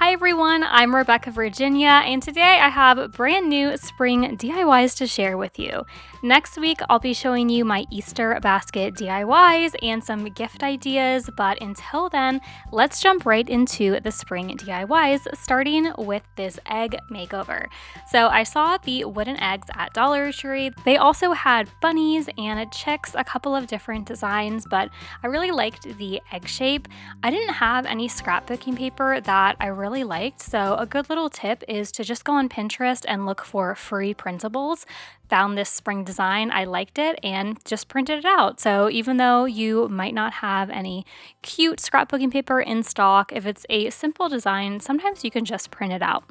Hi everyone, I'm Rebecca Virginia, and today I have brand new spring DIYs to share with you. Next week, I'll be showing you my Easter basket DIYs and some gift ideas, but until then, let's jump right into the spring DIYs, starting with this egg makeover. So I saw the wooden eggs at Dollar Tree. They also had bunnies and chicks, a couple of different designs, but I really liked the egg shape. I didn't have any scrapbooking paper that I really liked, so a good little tip is to just go on Pinterest and look for free printables. Found this spring design, I liked it, and just printed it out. So even though you might not have any cute scrapbooking paper in stock, if it's a simple design, sometimes you can just print it out.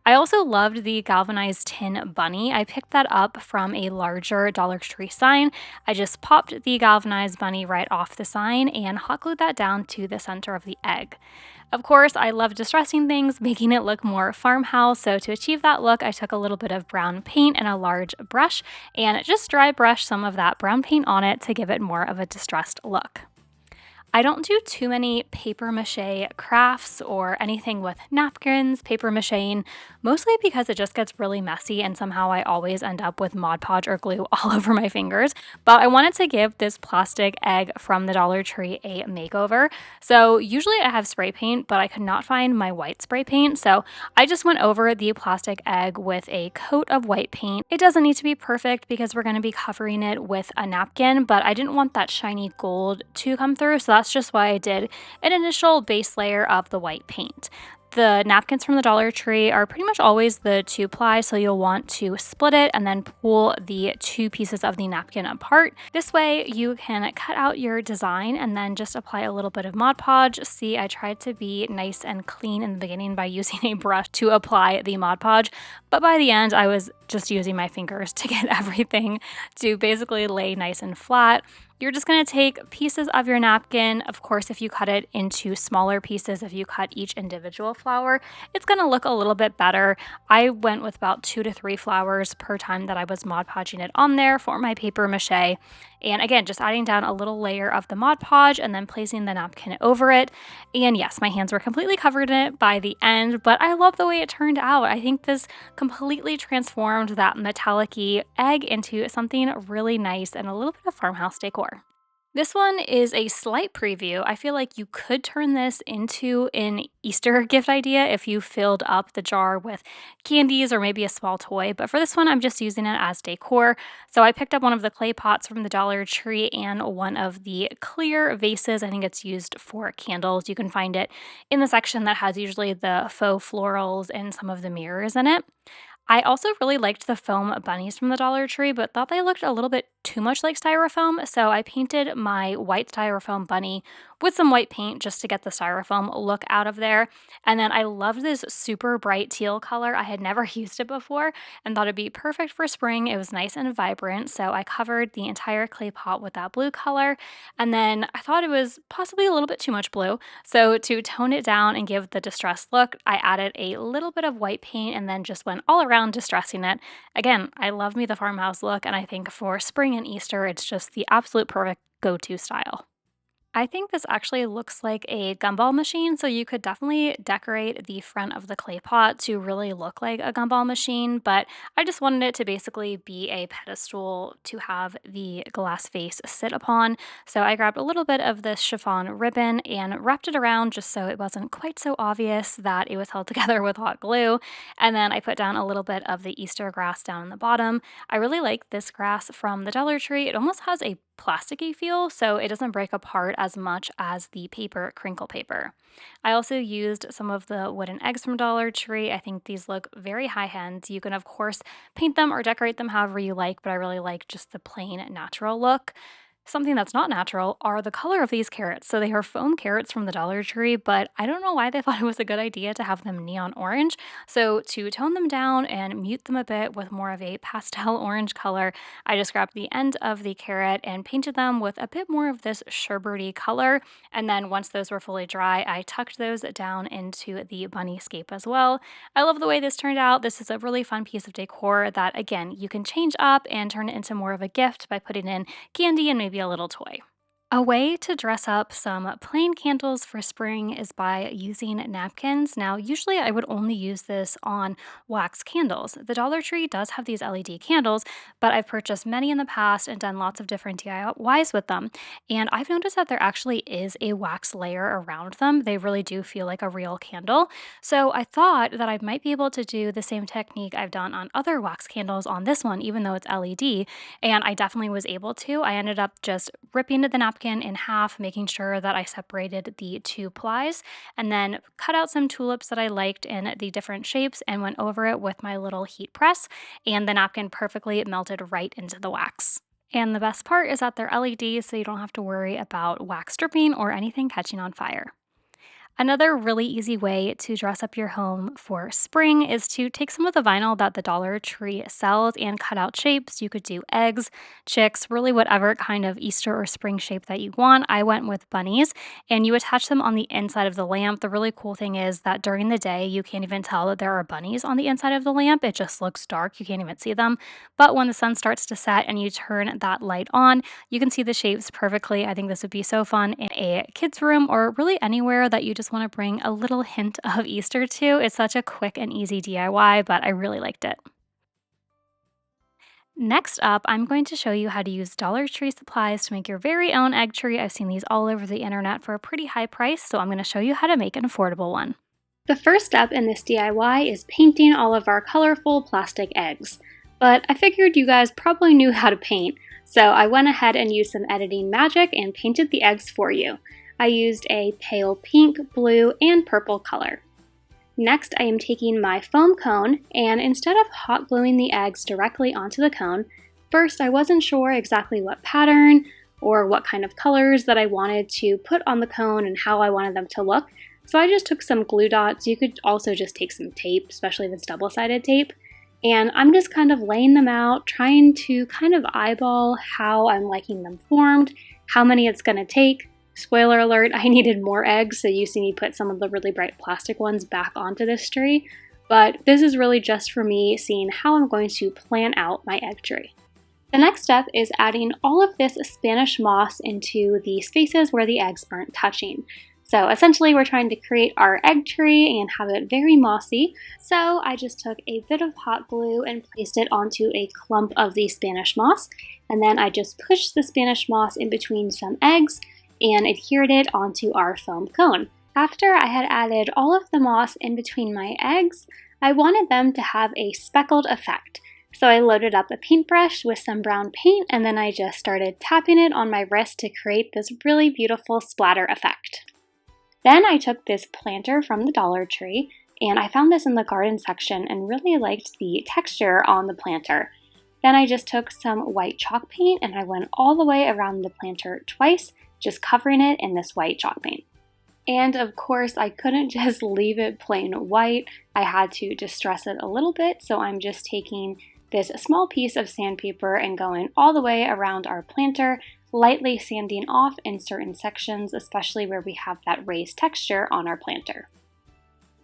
I also loved the galvanized tin bunny. I picked that up from a larger Dollar Tree sign. I just popped the galvanized bunny right off the sign and hot glued that down to the center of the egg. Of course, I love distressing things, making it look more farmhouse, so to achieve that look, I took a little bit of brown paint and a large brush and just dry brushed some of that brown paint on it to give it more of a distressed look. I don't do too many paper mache crafts or anything with napkins, paper macheing, mostly because it just gets really messy and somehow I always end up with Mod Podge or glue all over my fingers. But I wanted to give this plastic egg from the Dollar Tree a makeover. So usually I have spray paint, but I could not find my white spray paint. So I just went over the plastic egg with a coat of white paint. It doesn't need to be perfect because we're going to be covering it with a napkin, but I didn't want that shiny gold to come through. So that's just why I did an initial base layer of the white paint. The napkins from the Dollar Tree are pretty much always the 2-ply, so you'll want to split it and then pull the two pieces of the napkin apart. This way you can cut out your design and then just apply a little bit of Mod Podge. See, I tried to be nice and clean in the beginning by using a brush to apply the Mod Podge, but by the end I was just using my fingers to get everything to basically lay nice and flat. You're just going to take pieces of your napkin. Of course, if you cut it into smaller pieces, if you cut each individual flower, it's going to look a little bit better. I went with about 2 to 3 flowers per time that I was Mod Podging it on there for my paper mache. And again, just adding down a little layer of the Mod Podge and then placing the napkin over it. And yes, my hands were completely covered in it by the end, but I love the way it turned out. I think this completely transformed that metallic-y egg into something really nice and a little bit of farmhouse decor. This one is a slight preview. I feel like you could turn this into an Easter gift idea if you filled up the jar with candies or maybe a small toy, but for this one, I'm just using it as decor. So I picked up one of the clay pots from the Dollar Tree and one of the clear vases. I think it's used for candles. You can find it in the section that has usually the faux florals and some of the mirrors in it. I also really liked the foam bunnies from the Dollar Tree, but thought they looked a little bit too much like styrofoam, so I painted my white styrofoam bunny with some white paint just to get the styrofoam look out of there. And then I loved this super bright teal color. I had never used it before and thought it'd be perfect for spring. It was nice and vibrant, so I covered the entire clay pot with that blue color. And then I thought it was possibly a little bit too much blue, so to tone it down and give the distressed look, I added a little bit of white paint and then just went all around distressing it. Again, I love me the farmhouse look, and I think for spring and Easter, it's just the absolute perfect go-to style. I think this actually looks like a gumball machine, so you could definitely decorate the front of the clay pot to really look like a gumball machine, but I just wanted it to basically be a pedestal to have the glass vase sit upon. So I grabbed a little bit of this chiffon ribbon and wrapped it around just so it wasn't quite so obvious that it was held together with hot glue. And then I put down a little bit of the Easter grass down in the bottom. I really like this grass from the Dollar Tree. It almost has a plasticky feel, so it doesn't break apart as much as the paper crinkle paper. I also used some of the wooden eggs from Dollar Tree. I think these look very high-end. You can, of course, paint them or decorate them however you like, but I really like just the plain natural look. Something that's not natural are the color of these carrots. So they are foam carrots from the Dollar Tree, but I don't know why they thought it was a good idea to have them neon orange. So to tone them down and mute them a bit with more of a pastel orange color, I just grabbed the end of the carrot and painted them with a bit more of this sherbety color. And then once those were fully dry, I tucked those down into the bunny scape as well. I love the way this turned out. This is a really fun piece of decor that, again, you can change up and turn it into more of a gift by putting in candy and maybe a little toy. A way to dress up some plain candles for spring is by using napkins. Now, usually I would only use this on wax candles. The Dollar Tree does have these LED candles, but I've purchased many in the past and done lots of different DIYs with them. And I've noticed that there actually is a wax layer around them. They really do feel like a real candle. So I thought that I might be able to do the same technique I've done on other wax candles on this one, even though it's LED. And I definitely was able to. I ended up just ripping the napkin in half, making sure that I separated the two plies, and then cut out some tulips that I liked in the different shapes and went over it with my little heat press, and the napkin perfectly melted right into the wax. And the best part is that they're LED, so you don't have to worry about wax dripping or anything catching on fire. Another really easy way to dress up your home for spring is to take some of the vinyl that the Dollar Tree sells and cut out shapes. You could do eggs, chicks, really whatever kind of Easter or spring shape that you want. I went with bunnies, and you attach them on the inside of the lamp. The really cool thing is that during the day, you can't even tell that there are bunnies on the inside of the lamp. It just looks dark. You can't even see them. But when the sun starts to set and you turn that light on, you can see the shapes perfectly. I think this would be so fun in a kid's room or really anywhere that you just want to bring a little hint of Easter to. It's such a quick and easy DIY, but I really liked it. Next up, I'm going to show you how to use Dollar Tree supplies to make your very own egg tree. I've seen these all over the internet for a pretty high price, so I'm going to show you how to make an affordable one. The first step in this DIY is painting all of our colorful plastic eggs. But I figured you guys probably knew how to paint, so I went ahead and used some editing magic and painted the eggs for you. I used a pale pink, blue, and purple color. Next, I am taking my foam cone, and instead of hot gluing the eggs directly onto the cone, first I wasn't sure exactly what pattern or what kind of colors that I wanted to put on the cone and how I wanted them to look, so I just took some glue dots. You could also just take some tape, especially if it's double-sided tape, and I'm just kind of laying them out, trying to kind of eyeball how I'm liking them formed, how many it's going to take. Spoiler alert, I needed more eggs, so you see me put some of the really bright plastic ones back onto this tree, but this is really just for me seeing how I'm going to plan out my egg tree. The next step is adding all of this Spanish moss into the spaces where the eggs aren't touching. So essentially we're trying to create our egg tree and have it very mossy, so I just took a bit of hot glue and placed it onto a clump of the Spanish moss, and then I just pushed the Spanish moss in between some eggs and adhered it onto our foam cone. After I had added all of the moss in between my eggs, I wanted them to have a speckled effect. So I loaded up a paintbrush with some brown paint, and then I just started tapping it on my wrist to create this really beautiful splatter effect. Then I took this planter from the Dollar Tree, and I found this in the garden section and really liked the texture on the planter. Then I just took some white chalk paint and I went all the way around the planter twice, just covering it in this white chalk paint. And of course, I couldn't just leave it plain white. I had to distress it a little bit, so I'm just taking this small piece of sandpaper and going all the way around our planter, lightly sanding off in certain sections, especially where we have that raised texture on our planter.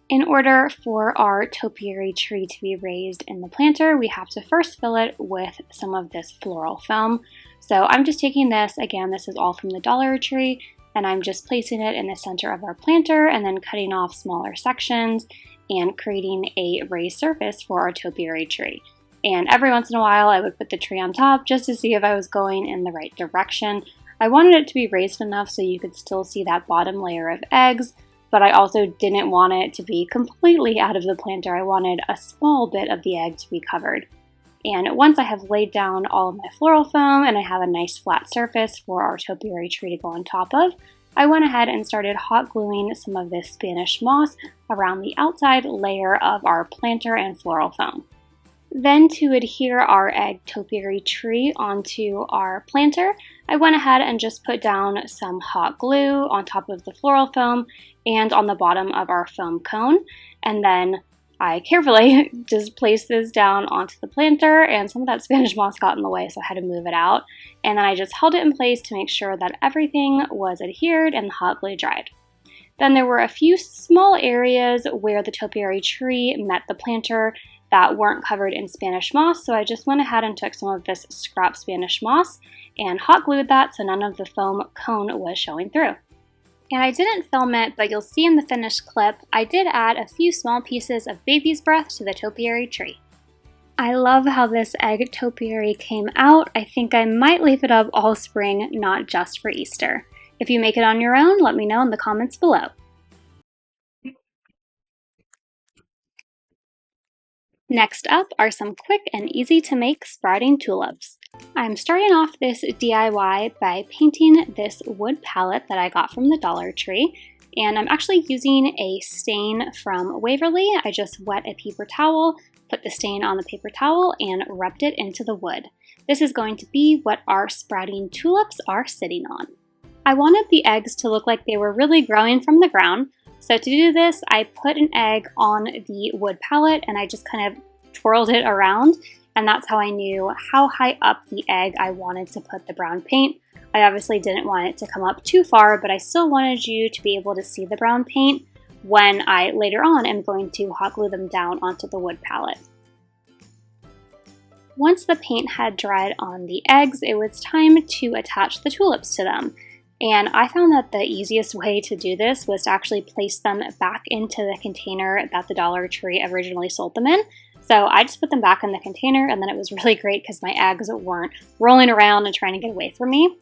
In order for our topiary tree to be raised in the planter, we have to first fill it with some of this floral foam. So I'm just taking this, again, this is all from the Dollar Tree, and I'm just placing it in the center of our planter and then cutting off smaller sections and creating a raised surface for our topiary tree. And every once in a while I would put the tree on top just to see if I was going in the right direction. I wanted it to be raised enough so you could still see that bottom layer of eggs, but I also didn't want it to be completely out of the planter. I wanted a small bit of the egg to be covered. And once I have laid down all of my floral foam and I have a nice flat surface for our topiary tree to go on top of, I went ahead and started hot gluing some of this Spanish moss around the outside layer of our planter and floral foam. Then to adhere our egg topiary tree onto our planter, I went ahead and just put down some hot glue on top of the floral foam and on the bottom of our foam cone, and then I carefully just placed this down onto the planter, and some of that Spanish moss got in the way, so I had to move it out, and then I just held it in place to make sure that everything was adhered and the hot glue dried. Then there were a few small areas where the topiary tree met the planter, that weren't covered in Spanish moss, so I just went ahead and took some of this scrap Spanish moss and hot glued that so none of the foam cone was showing through. And I didn't film it, but you'll see in the finished clip, I did add a few small pieces of baby's breath to the topiary tree. I love how this egg topiary came out. I think I might leave it up all spring, not just for Easter. If you make it on your own, let me know in the comments below. Next up are some quick and easy to make sprouting tulips. I'm starting off this DIY by painting this wood palette that I got from the Dollar Tree, and I'm actually using a stain from Waverly. I just wet a paper towel, put the stain on the paper towel, and rubbed it into the wood. This is going to be what our sprouting tulips are sitting on. I wanted the eggs to look like they were really growing from the ground, so to do this, I put an egg on the wood palette and I just kind of twirled it around, and that's how I knew how high up the egg I wanted to put the brown paint. I obviously didn't want it to come up too far, but I still wanted you to be able to see the brown paint when I later on am going to hot glue them down onto the wood palette. Once the paint had dried on the eggs, it was time to attach the tulips to them. And I found that the easiest way to do this was to actually place them back into the container that the Dollar Tree originally sold them in. So I just put them back in the container, and then it was really great because my eggs weren't rolling around and trying to get away from me.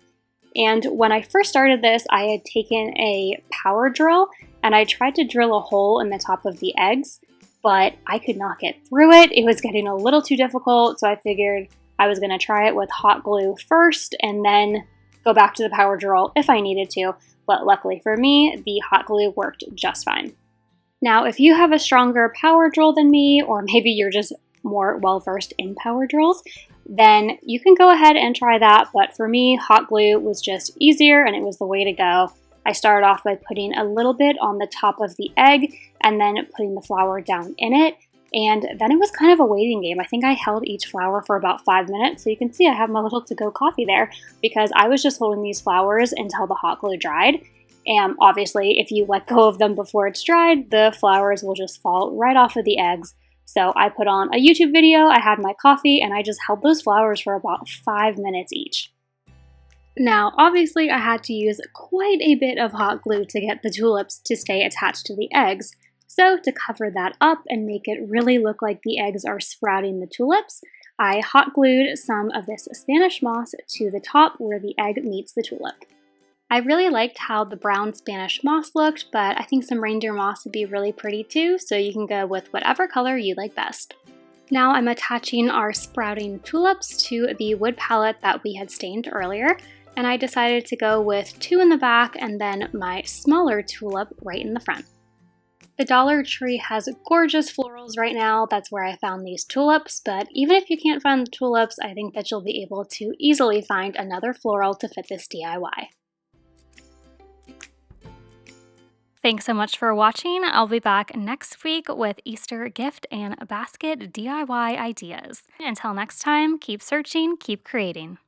And when I first started this, I had taken a power drill and I tried to drill a hole in the top of the eggs, but I could not get through it. It was getting a little too difficult, so I figured I was going to try it with hot glue first and then go back to the power drill if I needed to, but luckily for me, the hot glue worked just fine. Now, if you have a stronger power drill than me, or maybe you're just more well-versed in power drills, then you can go ahead and try that, but for me, hot glue was just easier and it was the way to go. I started off by putting a little bit on the top of the egg and then putting the flower down in it, and then it was kind of a waiting game. I think I held each flower for about 5 minutes, so you can see I have my little to-go coffee there because I was just holding these flowers until the hot glue dried. And obviously, if you let go of them before it's dried, the flowers will just fall right off of the eggs. So I put on a YouTube video, I had my coffee, and I just held those flowers for about 5 minutes each. Now, obviously, I had to use quite a bit of hot glue to get the tulips to stay attached to the eggs. So to cover that up and make it really look like the eggs are sprouting the tulips, I hot glued some of this Spanish moss to the top where the egg meets the tulip. I really liked how the brown Spanish moss looked, but I think some reindeer moss would be really pretty too, so you can go with whatever color you like best. Now I'm attaching our sprouting tulips to the wood palette that we had stained earlier, and I decided to go with 2 in the back and then my smaller tulip right in the front. The Dollar Tree has gorgeous florals right now. That's where I found these tulips, but even if you can't find the tulips, I think that you'll be able to easily find another floral to fit this DIY. Thanks so much for watching. I'll be back next week with Easter gift and basket DIY ideas. Until next time, keep searching, keep creating.